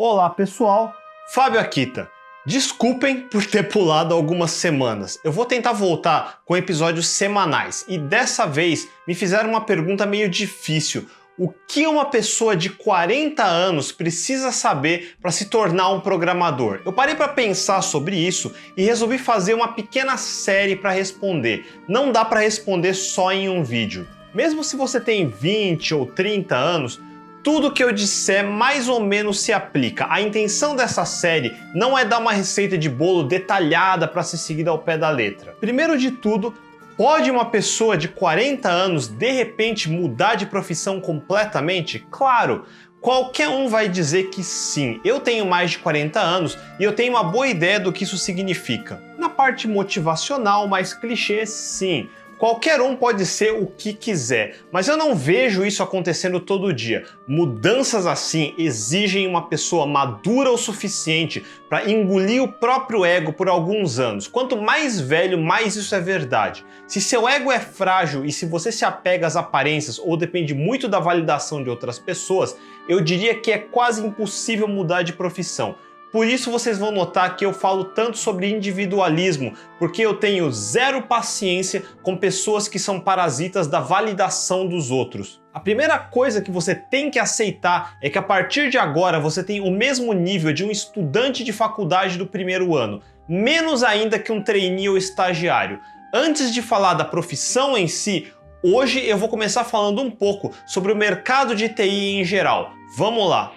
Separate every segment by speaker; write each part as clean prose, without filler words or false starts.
Speaker 1: Olá pessoal,
Speaker 2: Fábio Akita. Desculpem por ter pulado algumas semanas. Eu vou tentar voltar com episódios semanais e dessa vez me fizeram uma pergunta meio difícil. O que uma pessoa de 40 anos precisa saber para se tornar um programador? Eu parei para pensar sobre isso e resolvi fazer uma pequena série para responder. Não dá para responder só em um vídeo. Mesmo se você tem 20 ou 30 anos, tudo que eu disser mais ou menos se aplica. A intenção dessa série não é dar uma receita de bolo detalhada para ser seguida ao pé da letra. Primeiro de tudo, pode uma pessoa de 40 anos de repente mudar de profissão completamente? Claro! Qualquer um vai dizer que sim. Eu tenho mais de 40 anos e eu tenho uma boa ideia do que isso significa. Na parte motivacional, mais clichê, sim. Qualquer um pode ser o que quiser, mas eu não vejo isso acontecendo todo dia. Mudanças assim exigem uma pessoa madura o suficiente para engolir o próprio ego por alguns anos. Quanto mais velho, mais isso é verdade. Se seu ego é frágil e se você se apega às aparências ou depende muito da validação de outras pessoas, eu diria que é quase impossível mudar de profissão. Por isso vocês vão notar que eu falo tanto sobre individualismo, porque eu tenho zero paciência com pessoas que são parasitas da validação dos outros. A primeira coisa que você tem que aceitar é que a partir de agora você tem o mesmo nível de um estudante de faculdade do primeiro ano, menos ainda que um trainee ou estagiário. Antes de falar da profissão em si, hoje eu vou começar falando um pouco sobre o mercado de TI em geral. Vamos lá!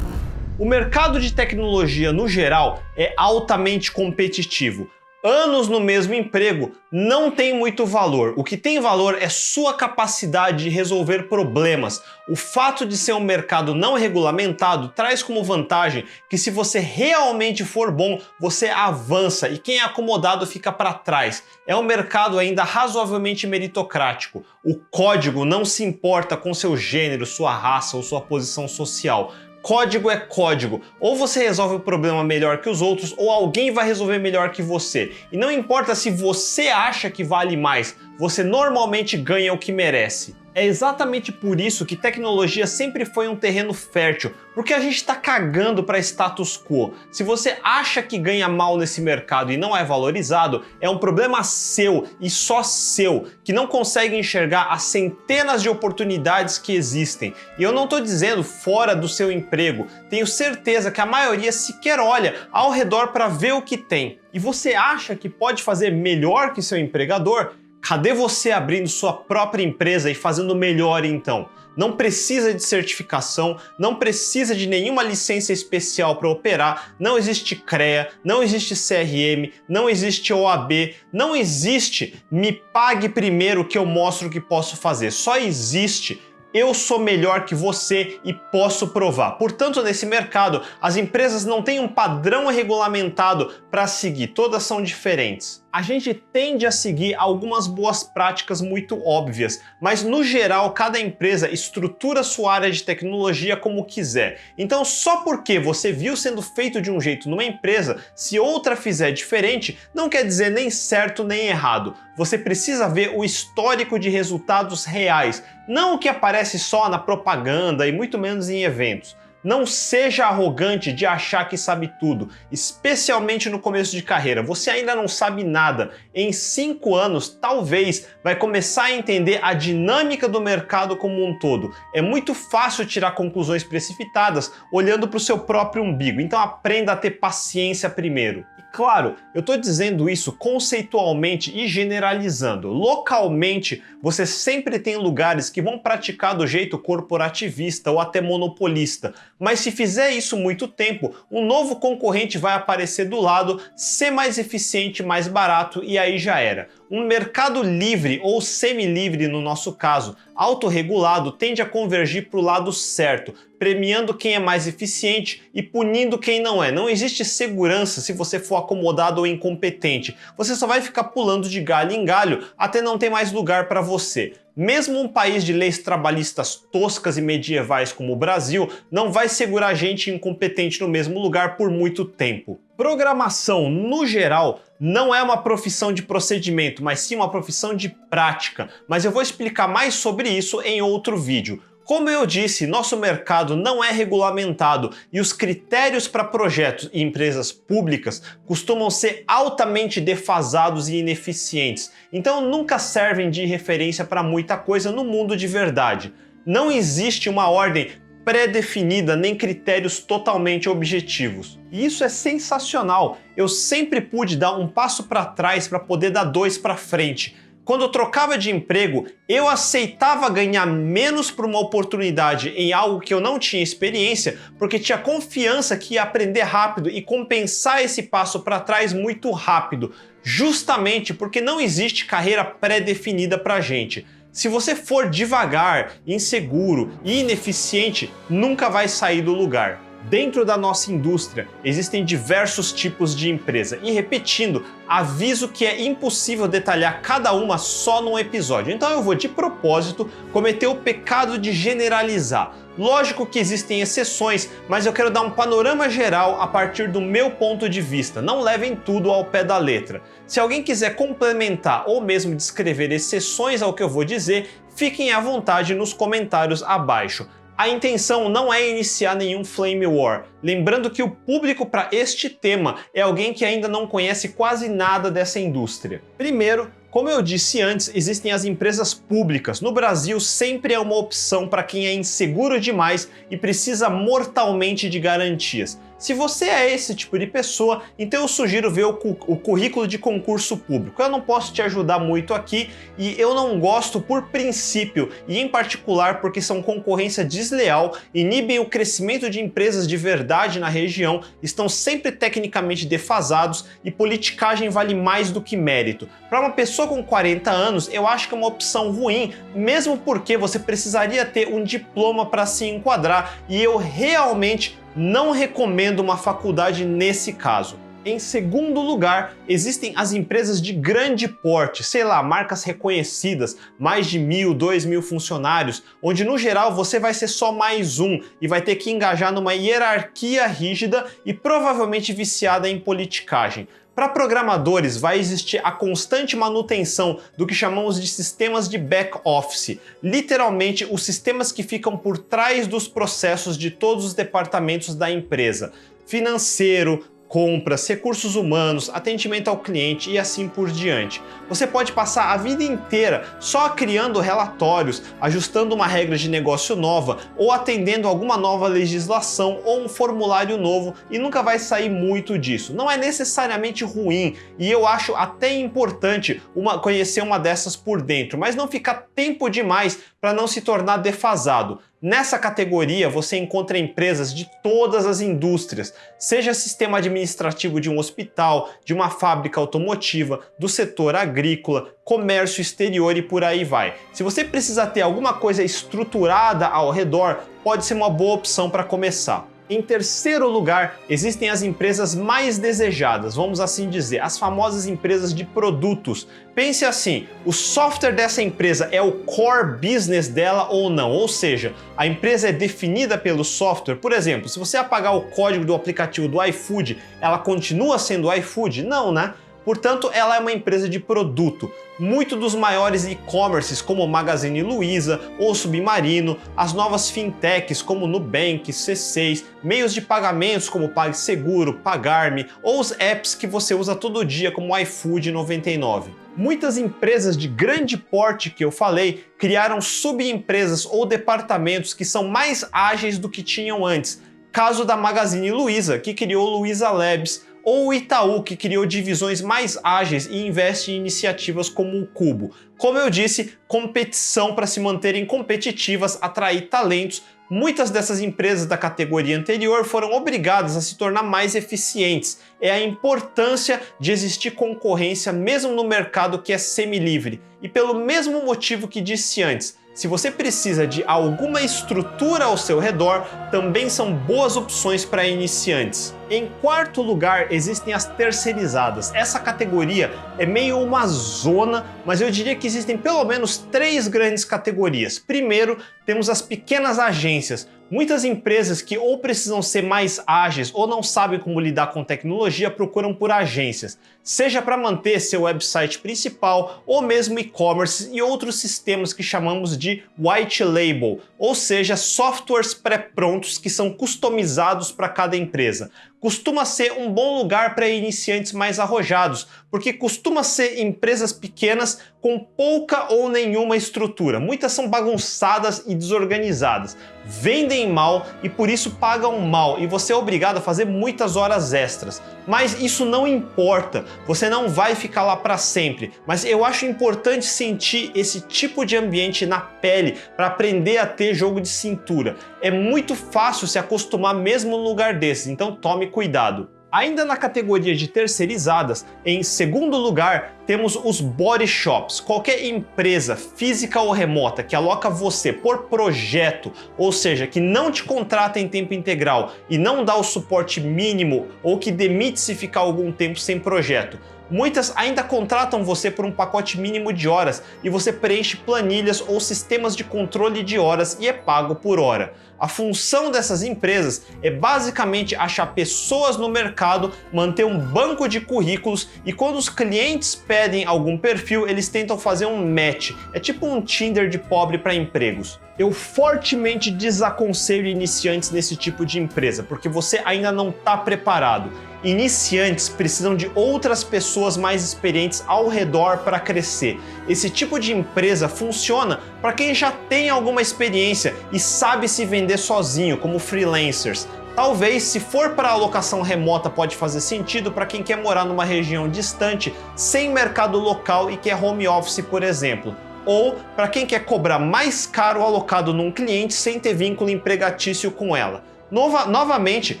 Speaker 2: O mercado de tecnologia, no geral, é altamente competitivo. Anos no mesmo emprego não tem muito valor. O que tem valor é sua capacidade de resolver problemas. O fato de ser um mercado não regulamentado traz como vantagem que se você realmente for bom, você avança e quem é acomodado fica para trás. É um mercado ainda razoavelmente meritocrático. O código não se importa com seu gênero, sua raça ou sua posição social. Código é código. Ou você resolve o problema melhor que os outros, ou alguém vai resolver melhor que você. E não importa se você acha que vale mais, você normalmente ganha o que merece. É exatamente por isso que tecnologia sempre foi um terreno fértil, porque a gente está cagando para status quo. Se você acha que ganha mal nesse mercado e não é valorizado, é um problema seu e só seu, que não consegue enxergar as centenas de oportunidades que existem. E eu não estou dizendo fora do seu emprego, tenho certeza que a maioria sequer olha ao redor para ver o que tem. E você acha que pode fazer melhor que seu empregador? Cadê você abrindo sua própria empresa e fazendo melhor então? Não precisa de certificação, não precisa de nenhuma licença especial para operar, não existe CREA, não existe CRM, não existe OAB, não existe me pague primeiro que eu mostro o que posso fazer. Só existe eu sou melhor que você e posso provar. Portanto, nesse mercado, as empresas não têm um padrão regulamentado para seguir, todas são diferentes. A gente tende a seguir algumas boas práticas muito óbvias, mas no geral cada empresa estrutura sua área de tecnologia como quiser. Então só porque você viu sendo feito de um jeito numa empresa, se outra fizer diferente, não quer dizer nem certo nem errado. Você precisa ver o histórico de resultados reais, não o que aparece só na propaganda e muito menos em eventos. Não seja arrogante de achar que sabe tudo, especialmente no começo de carreira. Você ainda não sabe nada. Em 5 anos, talvez, vai começar a entender a dinâmica do mercado como um todo. É muito fácil tirar conclusões precipitadas olhando para o seu próprio umbigo, então aprenda a ter paciência primeiro. Claro, eu estou dizendo isso conceitualmente e generalizando. Localmente, você sempre tem lugares que vão praticar do jeito corporativista ou até monopolista, mas se fizer isso muito tempo, um novo concorrente vai aparecer do lado, ser mais eficiente, mais barato e aí já era. Um mercado livre ou semi-livre no nosso caso, autorregulado, tende a convergir para o lado certo, premiando quem é mais eficiente e punindo quem não é. Não existe segurança se você for acomodado ou incompetente. Você só vai ficar pulando de galho em galho até não ter mais lugar para você. Mesmo um país de leis trabalhistas toscas e medievais como o Brasil não vai segurar gente incompetente no mesmo lugar por muito tempo. Programação, no geral, não é uma profissão de procedimento, mas sim uma profissão de prática. Mas eu vou explicar mais sobre isso em outro vídeo. Como eu disse, nosso mercado não é regulamentado e os critérios para projetos e empresas públicas costumam ser altamente defasados e ineficientes, então nunca servem de referência para muita coisa no mundo de verdade. Não existe uma ordem pré-definida nem critérios totalmente objetivos. E isso é sensacional. Eu sempre pude dar um passo para trás para poder dar dois para frente. Quando eu trocava de emprego, eu aceitava ganhar menos por uma oportunidade em algo que eu não tinha experiência, porque tinha confiança que ia aprender rápido e compensar esse passo para trás muito rápido, justamente porque não existe carreira pré-definida para gente. Se você for devagar, inseguro e ineficiente, nunca vai sair do lugar. Dentro da nossa indústria, existem diversos tipos de empresa e, repetindo, aviso que é impossível detalhar cada uma só num episódio, então eu vou de propósito cometer o pecado de generalizar. Lógico que existem exceções, mas eu quero dar um panorama geral a partir do meu ponto de vista, não levem tudo ao pé da letra. Se alguém quiser complementar ou mesmo descrever exceções ao que eu vou dizer, fiquem à vontade nos comentários abaixo. A intenção não é iniciar nenhum flame war, lembrando que o público para este tema é alguém que ainda não conhece quase nada dessa indústria. Primeiro, como eu disse antes, existem as empresas públicas. No Brasil, sempre é uma opção para quem é inseguro demais e precisa mortalmente de garantias. Se você é esse tipo de pessoa, então eu sugiro ver o currículo de concurso público. Eu não posso te ajudar muito aqui e eu não gosto por princípio e em particular porque são concorrência desleal, inibem o crescimento de empresas de verdade na região, estão sempre tecnicamente defasados e politicagem vale mais do que mérito. Para uma pessoa com 40 anos, eu acho que é uma opção ruim, mesmo porque você precisaria ter um diploma para se enquadrar e eu realmente não recomendo uma faculdade nesse caso. Em segundo lugar, existem as empresas de grande porte, sei lá, marcas reconhecidas, mais de 1.000, 2.000 funcionários, onde no geral você vai ser só mais um e vai ter que engajar numa hierarquia rígida e provavelmente viciada em politicagem. Para programadores vai existir a constante manutenção do que chamamos de sistemas de back-office, literalmente os sistemas que ficam por trás dos processos de todos os departamentos da empresa, financeiro, compras, recursos humanos, atendimento ao cliente e assim por diante. Você pode passar a vida inteira só criando relatórios, ajustando uma regra de negócio nova ou atendendo alguma nova legislação ou um formulário novo e nunca vai sair muito disso. Não é necessariamente ruim e eu acho até importante conhecer uma dessas por dentro, mas não ficar tempo demais para não se tornar defasado. Nessa categoria você encontra empresas de todas as indústrias, seja sistema administrativo de um hospital, de uma fábrica automotiva, do setor agrícola, comércio exterior e por aí vai. Se você precisa ter alguma coisa estruturada ao redor, pode ser uma boa opção para começar. Em terceiro lugar, existem as empresas mais desejadas, vamos assim dizer, as famosas empresas de produtos. Pense assim, o software dessa empresa é o core business dela ou não? Ou seja, a empresa é definida pelo software. Por exemplo, se você apagar o código do aplicativo do iFood, ela continua sendo iFood? Não, né? Portanto, ela é uma empresa de produto. Muitos dos maiores e-commerces como Magazine Luiza ou Submarino, as novas fintechs como Nubank, C6, meios de pagamentos como PagSeguro, Pagar.me ou os apps que você usa todo dia como iFood 99. Muitas empresas de grande porte que eu falei criaram subempresas ou departamentos que são mais ágeis do que tinham antes. Caso da Magazine Luiza, que criou Luiza Labs, ou o Itaú, que criou divisões mais ágeis e investe em iniciativas como o Cubo. Como eu disse, competição para se manterem competitivas, atrair talentos. Muitas dessas empresas da categoria anterior foram obrigadas a se tornar mais eficientes. É a importância de existir concorrência mesmo no mercado que é semi-livre. E pelo mesmo motivo que disse antes, Se você precisa de alguma estrutura ao seu redor, também são boas opções para iniciantes. Em quarto lugar, existem as terceirizadas. Essa categoria é meio uma zona, mas eu diria que existem pelo menos 3 grandes categorias. Primeiro, temos as pequenas agências. Muitas empresas que ou precisam ser mais ágeis ou não sabem como lidar com tecnologia procuram por agências, seja para manter seu website principal ou mesmo e-commerce e outros sistemas que chamamos de white label, ou seja, softwares pré-prontos que são customizados para cada empresa. Costuma ser um bom lugar para iniciantes mais arrojados, porque costuma ser empresas pequenas com pouca ou nenhuma estrutura. Muitas são bagunçadas e desorganizadas, vendem mal e por isso pagam mal, e você é obrigado a fazer muitas horas extras. Mas isso não importa, você não vai ficar lá para sempre. Mas eu acho importante sentir esse tipo de ambiente na pele para aprender a ter jogo de cintura. É muito fácil se acostumar mesmo num lugar desses, então tome cuidado. Ainda na categoria de terceirizadas, em segundo lugar, temos os body shops. Qualquer empresa, física ou remota, que aloca você por projeto, ou seja, que não te contrata em tempo integral e não dá o suporte mínimo ou que demite se ficar algum tempo sem projeto. Muitas ainda contratam você por um pacote mínimo de horas e você preenche planilhas ou sistemas de controle de horas e é pago por hora. A função dessas empresas é basicamente achar pessoas no mercado, manter um banco de currículos e quando os clientes pedem algum perfil, eles tentam fazer um match. É tipo um Tinder de pobre para empregos. Eu fortemente desaconselho iniciantes nesse tipo de empresa, porque você ainda não está preparado. Iniciantes precisam de outras pessoas mais experientes ao redor para crescer. Esse tipo de empresa funciona para quem já tem alguma experiência e sabe se vender sozinho, como freelancers. Talvez, se for para alocação remota, pode fazer sentido para quem quer morar numa região distante, sem mercado local e quer home office, por exemplo. Ou para quem quer cobrar mais caro alocado num cliente sem ter vínculo empregatício com ela. Novamente,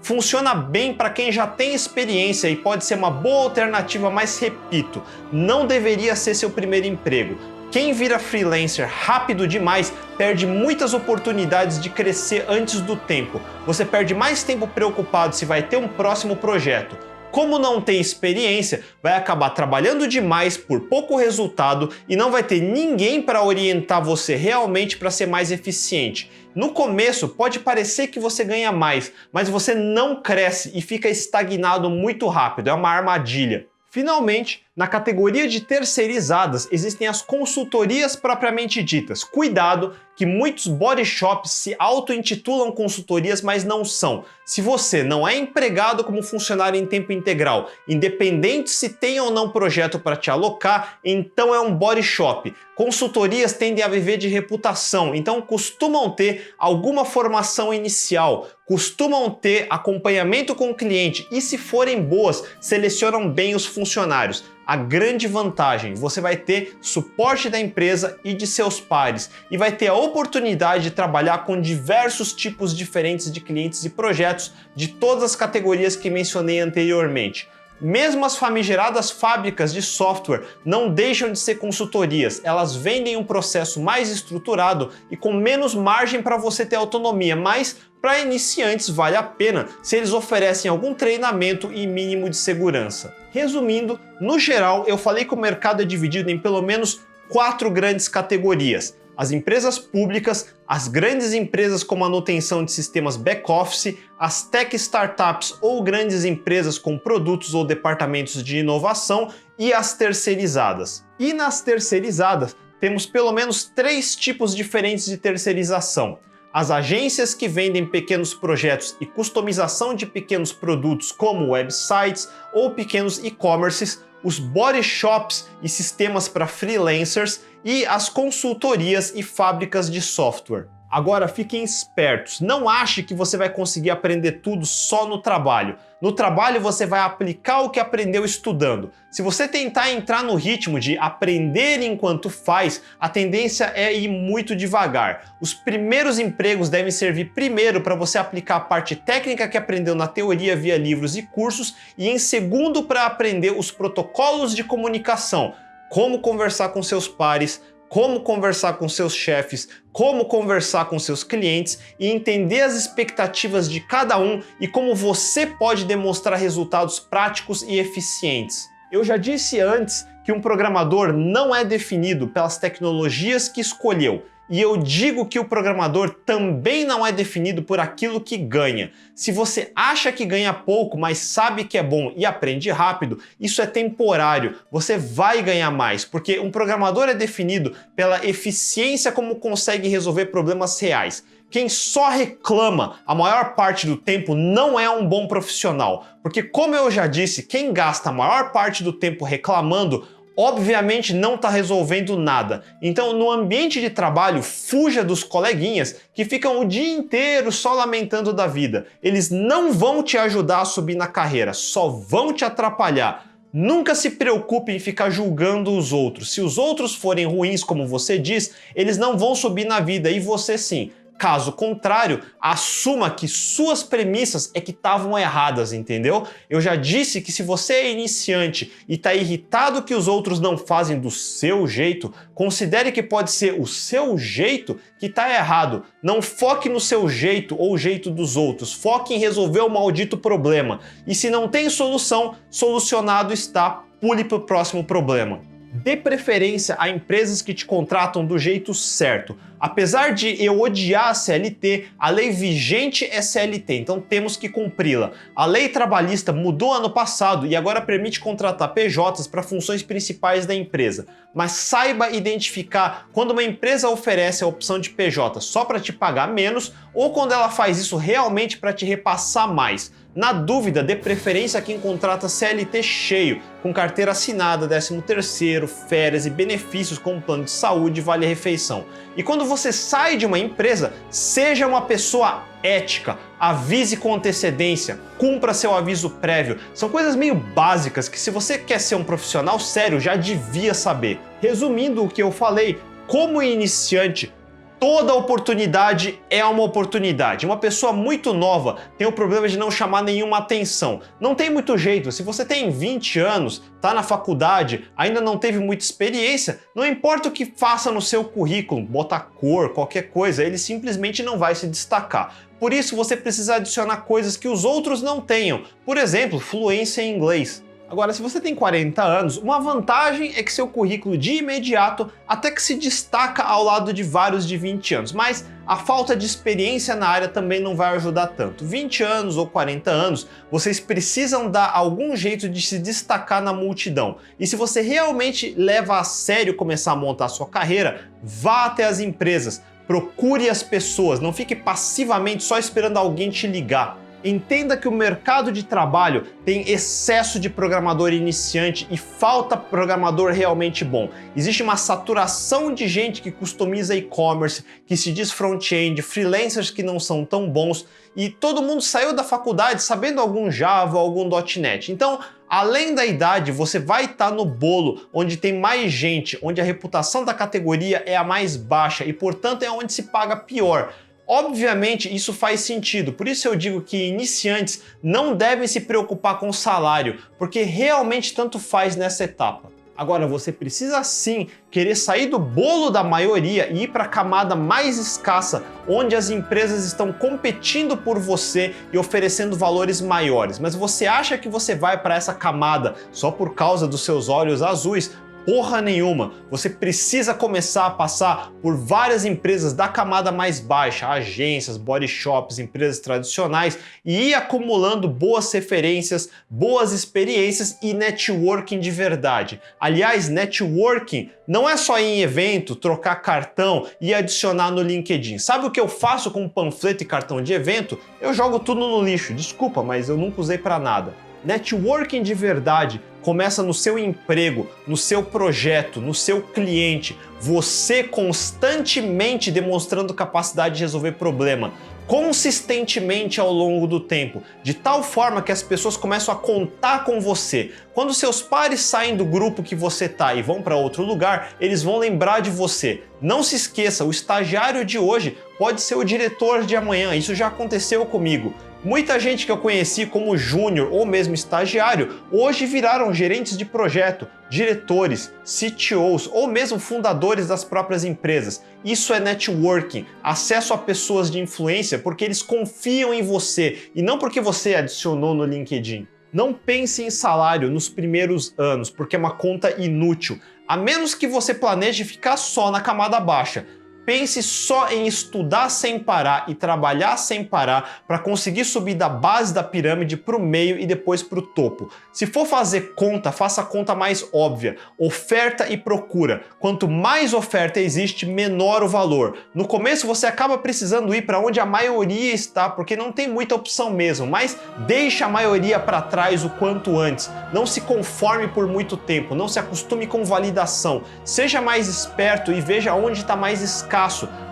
Speaker 2: funciona bem para quem já tem experiência e pode ser uma boa alternativa, mas repito, não deveria ser seu primeiro emprego. Quem vira freelancer rápido demais perde muitas oportunidades de crescer antes do tempo. Você perde mais tempo preocupado se vai ter um próximo projeto. Como não tem experiência, vai acabar trabalhando demais por pouco resultado e não vai ter ninguém para orientar você realmente para ser mais eficiente. No começo pode parecer que você ganha mais, mas você não cresce e fica estagnado muito rápido, é uma armadilha. Finalmente, na categoria de terceirizadas, existem as consultorias propriamente ditas. Cuidado, que muitos body shops se auto-intitulam consultorias, mas não são. Se você não é empregado como funcionário em tempo integral, independente se tem ou não projeto para te alocar, então é um body shop. Consultorias tendem a viver de reputação, então costumam ter alguma formação inicial, costumam ter acompanhamento com o cliente e, se forem boas, selecionam bem os funcionários. A grande vantagem, você vai ter suporte da empresa e de seus pares e vai ter a oportunidade de trabalhar com diversos tipos diferentes de clientes e projetos de todas as categorias que mencionei anteriormente. Mesmo as famigeradas fábricas de software não deixam de ser consultorias, elas vendem um processo mais estruturado e com menos margem para você ter autonomia, mas para iniciantes vale a pena se eles oferecem algum treinamento e mínimo de segurança. Resumindo, no geral eu falei que o mercado é dividido em pelo menos 4 grandes categorias. As empresas públicas, as grandes empresas com manutenção de sistemas back-office, as tech startups ou grandes empresas com produtos ou departamentos de inovação e as terceirizadas. E nas terceirizadas, temos pelo menos 3 tipos diferentes de terceirização. As agências que vendem pequenos projetos e customização de pequenos produtos como websites ou pequenos e-commerces, os body shops e sistemas para freelancers e as consultorias e fábricas de software. Agora fiquem espertos, não ache que você vai conseguir aprender tudo só no trabalho. No trabalho você vai aplicar o que aprendeu estudando. Se você tentar entrar no ritmo de aprender enquanto faz, a tendência é ir muito devagar. Os primeiros empregos devem servir primeiro para você aplicar a parte técnica que aprendeu na teoria via livros e cursos e em segundo para aprender os protocolos de comunicação, como conversar com seus pares, como conversar com seus chefes, como conversar com seus clientes e entender as expectativas de cada um e como você pode demonstrar resultados práticos e eficientes. Eu já disse antes que um programador não é definido pelas tecnologias que escolheu. E eu digo que o programador também não é definido por aquilo que ganha. Se você acha que ganha pouco, mas sabe que é bom e aprende rápido, isso é temporário. Você vai ganhar mais, porque um programador é definido pela eficiência como consegue resolver problemas reais. Quem só reclama a maior parte do tempo não é um bom profissional, porque como eu já disse, quem gasta a maior parte do tempo reclamando obviamente não está resolvendo nada. Então, no ambiente de trabalho, fuja dos coleguinhas que ficam o dia inteiro só lamentando da vida. Eles não vão te ajudar a subir na carreira, só vão te atrapalhar. Nunca se preocupe em ficar julgando os outros. Se os outros forem ruins, como você diz, eles não vão subir na vida e você sim. Caso contrário, assuma que suas premissas é que estavam erradas, entendeu? Eu já disse que se você é iniciante e está irritado que os outros não fazem do seu jeito, considere que pode ser o seu jeito que está errado. Não foque no seu jeito ou o jeito dos outros, foque em resolver o maldito problema. E se não tem solução, solucionado está, pule para o próximo problema. Dê preferência a empresas que te contratam do jeito certo. Apesar de eu odiar a CLT, a lei vigente é CLT, então temos que cumpri-la. A lei trabalhista mudou ano passado e agora permite contratar PJs para funções principais da empresa. Mas saiba identificar quando uma empresa oferece a opção de PJ só para te pagar menos ou quando ela faz isso realmente para te repassar mais. Na dúvida, dê preferência a quem contrata CLT cheio, com carteira assinada, 13º, férias e benefícios como plano de saúde e vale-refeição. E quando você sai de uma empresa, seja uma pessoa ética, avise com antecedência, cumpra seu aviso prévio. São coisas meio básicas que se você quer ser um profissional sério, já devia saber. Resumindo o que eu falei, como iniciante, toda oportunidade é uma oportunidade. Uma pessoa muito nova tem o problema de não chamar nenhuma atenção. Não tem muito jeito. Se você tem 20 anos, está na faculdade, ainda não teve muita experiência, não importa o que faça no seu currículo, bota cor, qualquer coisa, ele simplesmente não vai se destacar. Por isso você precisa adicionar coisas que os outros não tenham. Por exemplo, fluência em inglês. Agora, se você tem 40 anos, uma vantagem é que seu currículo de imediato até que se destaca ao lado de vários de 20 anos, mas a falta de experiência na área também não vai ajudar tanto. 20 anos ou 40 anos, vocês precisam dar algum jeito de se destacar na multidão. E se você realmente leva a sério começar a montar sua carreira, vá até as empresas, procure as pessoas, não fique passivamente só esperando alguém te ligar. Entenda que o mercado de trabalho tem excesso de programador iniciante e falta programador realmente bom. Existe uma saturação de gente que customiza e-commerce, que se diz front-end, freelancers que não são tão bons e todo mundo saiu da faculdade sabendo algum Java, algum .NET. Então, além da idade, você vai estar no bolo onde tem mais gente, onde a reputação da categoria é a mais baixa e, portanto, é onde se paga pior. Obviamente isso faz sentido, por isso eu digo que iniciantes não devem se preocupar com o salário, porque realmente tanto faz nessa etapa. Agora você precisa sim querer sair do bolo da maioria e ir para a camada mais escassa, onde as empresas estão competindo por você e oferecendo valores maiores. Mas você acha que você vai para essa camada só por causa dos seus olhos azuis? Porra nenhuma, você precisa começar a passar por várias empresas da camada mais baixa, agências, body shops, empresas tradicionais e ir acumulando boas referências, boas experiências e networking de verdade. Aliás, networking não é só ir em evento, trocar cartão e adicionar no LinkedIn. Sabe o que eu faço com panfleto e cartão de evento? Eu jogo tudo no lixo, desculpa, mas eu nunca usei para nada. Networking de verdade começa no seu emprego, no seu projeto, no seu cliente, você constantemente demonstrando capacidade de resolver problema, consistentemente ao longo do tempo, de tal forma que as pessoas começam a contar com você. Quando seus pares saem do grupo que você tá e vão para outro lugar, eles vão lembrar de você. Não se esqueça, o estagiário de hoje pode ser o diretor de amanhã, isso já aconteceu comigo. Muita gente que eu conheci como júnior ou mesmo estagiário, hoje viraram gerentes de projeto, diretores, CTOs ou mesmo fundadores das próprias empresas. Isso é networking, acesso a pessoas de influência porque eles confiam em você e não porque você adicionou no LinkedIn. Não pense em salário nos primeiros anos, porque é uma conta inútil, a menos que você planeje ficar só na camada baixa. Pense só em estudar sem parar e trabalhar sem parar para conseguir subir da base da pirâmide para o meio e depois para o topo. Se for fazer conta, faça a conta mais óbvia. Oferta e procura. Quanto mais oferta existe, menor o valor. No começo você acaba precisando ir para onde a maioria está, porque não tem muita opção mesmo, mas deixe a maioria para trás o quanto antes. Não se conforme por muito tempo, não se acostume com validação. Seja mais esperto e veja onde está mais escasso.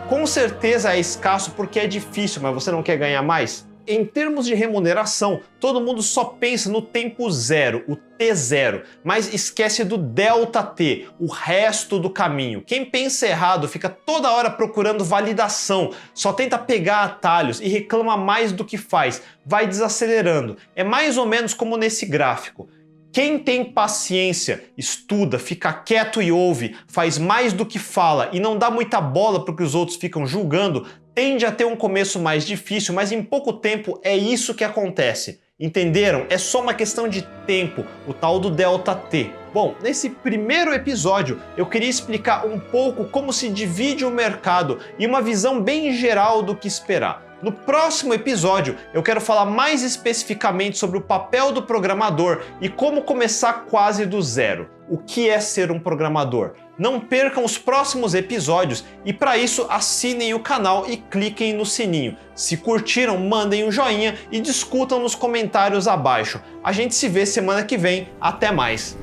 Speaker 2: Com certeza é escasso porque é difícil, mas você não quer ganhar mais? Em termos de remuneração, todo mundo só pensa no tempo zero, o T0, mas esquece do delta T, o resto do caminho. Quem pensa errado fica toda hora procurando validação, só tenta pegar atalhos e reclama mais do que faz, vai desacelerando. É mais ou menos como nesse gráfico. Quem tem paciência, estuda, fica quieto e ouve, faz mais do que fala e não dá muita bola para o que os outros ficam julgando, tende a ter um começo mais difícil, mas em pouco tempo é isso que acontece. Entenderam? É só uma questão de tempo, o tal do delta T. Bom, nesse primeiro episódio eu queria explicar um pouco como se divide o mercado e uma visão bem geral do que esperar. No próximo episódio, eu quero falar mais especificamente sobre o papel do programador e como começar quase do zero. O que é ser um programador? Não percam os próximos episódios e para isso assinem o canal e cliquem no sininho. Se curtiram, mandem um joinha e discutam nos comentários abaixo. A gente se vê semana que vem. Até mais!